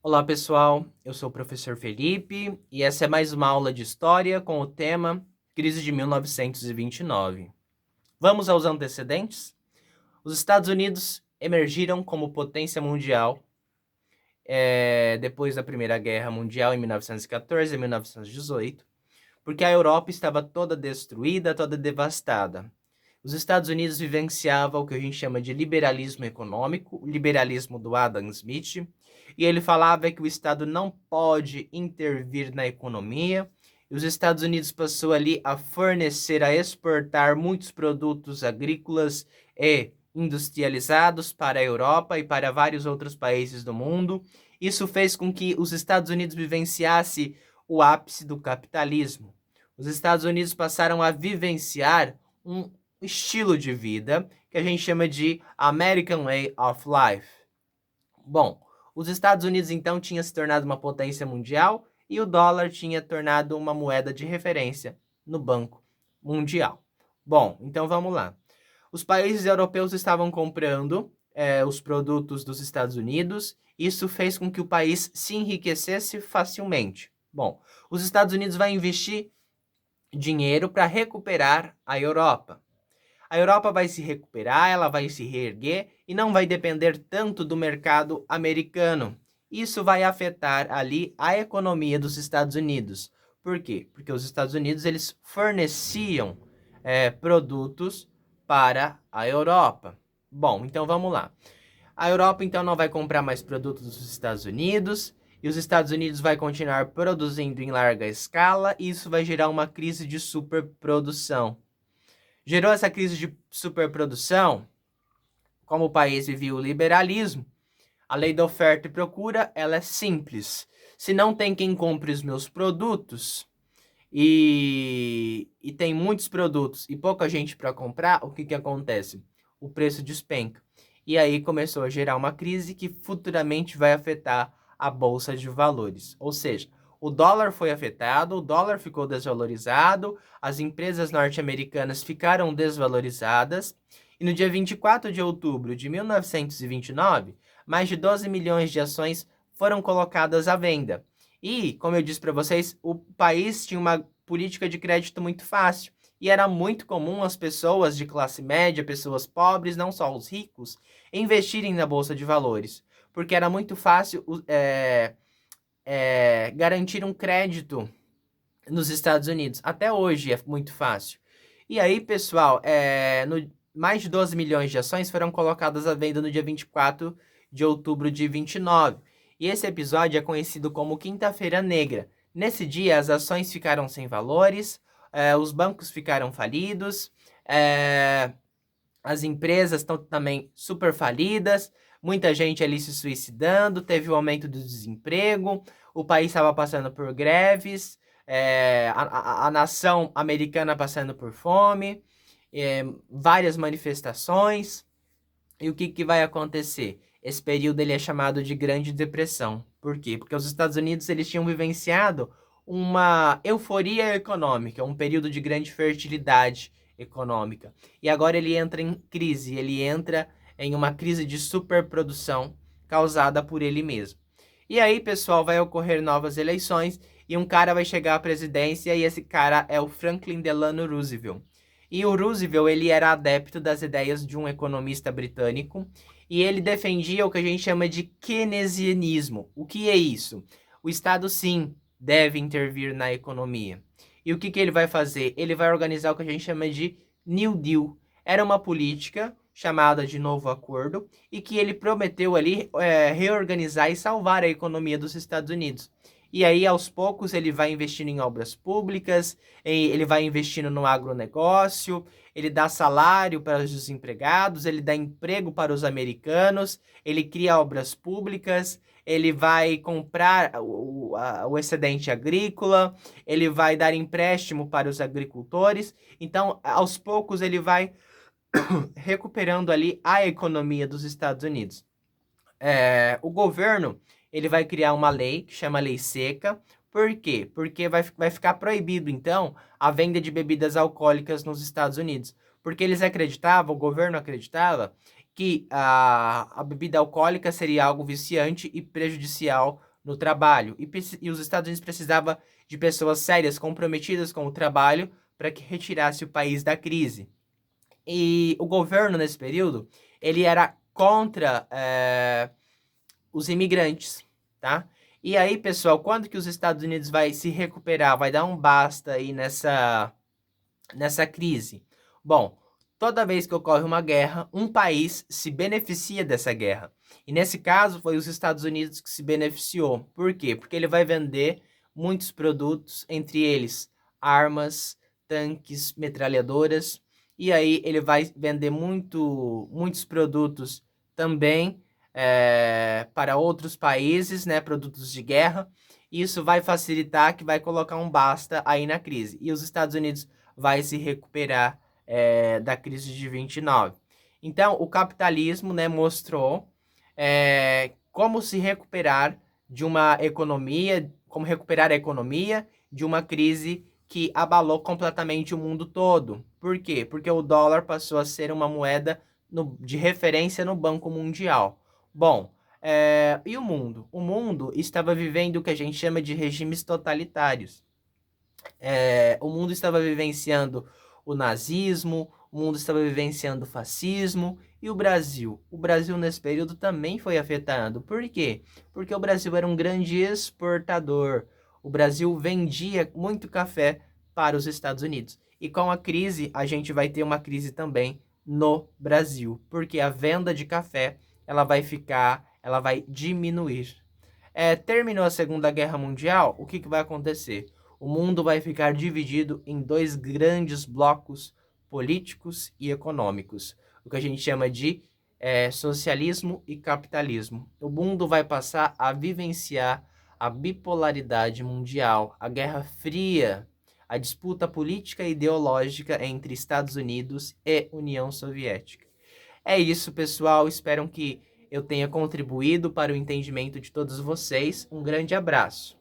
Olá pessoal, eu sou o professor Felipe e essa é mais uma aula de História com o tema Crise de 1929. Vamos aos antecedentes? Os Estados Unidos emergiram como potência mundial depois da Primeira Guerra Mundial em 1914 e 1918, porque a Europa estava toda destruída, toda devastada. Os Estados Unidos vivenciavam o que a gente chama de liberalismo econômico, o liberalismo do Adam Smith, e ele falava que o Estado não pode intervir na economia, e os Estados Unidos passou ali a fornecer, a exportar muitos produtos agrícolas e industrializados para a Europa e para vários outros países do mundo. Isso fez com que os Estados Unidos vivenciasse o ápice do capitalismo. Os Estados Unidos passaram a vivenciar um estilo de vida que a gente chama de American Way of Life. Bom, os Estados Unidos então tinha se tornado uma potência mundial e o dólar tinha tornado uma moeda de referência no Banco Mundial. Bom, então vamos lá. Os países europeus estavam comprando os produtos dos Estados Unidos. Isso fez com que o país se enriquecesse facilmente. Bom, os Estados Unidos vai investir dinheiro para recuperar a Europa. A Europa vai se recuperar, ela vai se reerguer e não vai depender tanto do mercado americano. Isso vai afetar ali a economia dos Estados Unidos. Por quê? Porque os Estados Unidos eles forneciam produtos para a Europa. Bom, então vamos lá. A Europa então não vai comprar mais produtos dos Estados Unidos e os Estados Unidos vai continuar produzindo em larga escala e isso vai gerar uma crise de superprodução. Gerou essa crise de superprodução, como o país vivia o liberalismo, a lei da oferta e procura, ela é simples. Se não tem quem compre os meus produtos e tem muitos produtos e pouca gente para comprar, o que acontece? O preço despenca. E aí começou a gerar uma crise que futuramente vai afetar a bolsa de valores. Ou seja, o dólar foi afetado, o dólar ficou desvalorizado, as empresas norte-americanas ficaram desvalorizadas, e no dia 24 de outubro de 1929, mais de 12 milhões de ações foram colocadas à venda. E, como eu disse para vocês, o país tinha uma política de crédito muito fácil. E era muito comum as pessoas de classe média, pessoas pobres, não só os ricos, investirem na Bolsa de Valores. Porque era muito fácil garantir um crédito nos Estados Unidos. Até hoje é muito fácil. E aí, pessoal, mais de 12 milhões de ações foram colocadas à venda no dia 24 de outubro de 29. E esse episódio é conhecido como Quinta-feira Negra. Nesse dia, as ações ficaram sem valores, os bancos ficaram falidos, as empresas estão também super falidas, muita gente ali se suicidando, teve o aumento do desemprego, o país estava passando por greves, a nação americana passando por fome, várias manifestações. E o que vai acontecer? Esse período ele é chamado de Grande Depressão. Por quê? Porque os Estados Unidos eles tinham vivenciado uma euforia econômica, um período de grande fertilidade econômica. E agora ele entra em crise, ele entra em uma crise de superprodução causada por ele mesmo. E aí, pessoal, vai ocorrer novas eleições e um cara vai chegar à presidência e esse cara é o Franklin Delano Roosevelt. E o Roosevelt, ele era adepto das ideias de um economista britânico e ele defendia o que a gente chama de keynesianismo. O que é isso? O Estado, sim, deve intervir na economia. E o que ele vai fazer? Ele vai organizar o que a gente chama de New Deal. Era uma política chamada de Novo Acordo e que ele prometeu ali reorganizar e salvar a economia dos Estados Unidos. E aí, aos poucos, ele vai investindo em obras públicas, ele vai investindo no agronegócio, ele dá salário para os desempregados, ele dá emprego para os americanos, ele cria obras públicas, ele vai comprar o excedente agrícola, ele vai dar empréstimo para os agricultores. Então, aos poucos, ele vai recuperando ali a economia dos Estados Unidos. O governo ele vai criar uma lei que chama Lei Seca. Por quê? Porque vai ficar proibido, então, a venda de bebidas alcoólicas nos Estados Unidos. Porque eles acreditavam, o governo acreditava, que a bebida alcoólica seria algo viciante e prejudicial no trabalho. E os Estados Unidos precisavam de pessoas sérias, comprometidas com o trabalho, para que retirasse o país da crise. E o governo, nesse período, ele era contra os imigrantes, tá? E aí, pessoal, quando que os Estados Unidos vai se recuperar, vai dar um basta aí nessa crise? Bom, toda vez que ocorre uma guerra, um país se beneficia dessa guerra. E nesse caso, foi os Estados Unidos que se beneficiou. Por quê? Porque ele vai vender muitos produtos, entre eles armas, tanques, metralhadoras. E aí ele vai vender muitos produtos também para outros países, né, produtos de guerra. Isso vai facilitar que vai colocar um basta aí na crise. E os Estados Unidos vai se recuperar da crise de 29. Então, o capitalismo, né, mostrou como se recuperar de uma economia, como recuperar a economia de uma crise que abalou completamente o mundo todo. Por quê? Porque o dólar passou a ser uma moeda de referência no Banco Mundial. Bom, e o mundo? O mundo estava vivendo o que a gente chama de regimes totalitários. O mundo estava vivenciando o nazismo, o mundo estava vivenciando o fascismo e o Brasil. O Brasil, nesse período, também foi afetado. Por quê? Porque o Brasil era um grande exportador. O Brasil vendia muito café para os Estados Unidos. E com a crise, a gente vai ter uma crise também no Brasil, porque a venda de café ela vai diminuir. Terminou a Segunda Guerra Mundial, o que vai acontecer? O mundo vai ficar dividido em dois grandes blocos políticos e econômicos, o que a gente chama de socialismo e capitalismo. O mundo vai passar a vivenciar a bipolaridade mundial, a Guerra Fria, a disputa política e ideológica entre Estados Unidos e União Soviética. É isso, pessoal. Espero que eu tenha contribuído para o entendimento de todos vocês. Um grande abraço.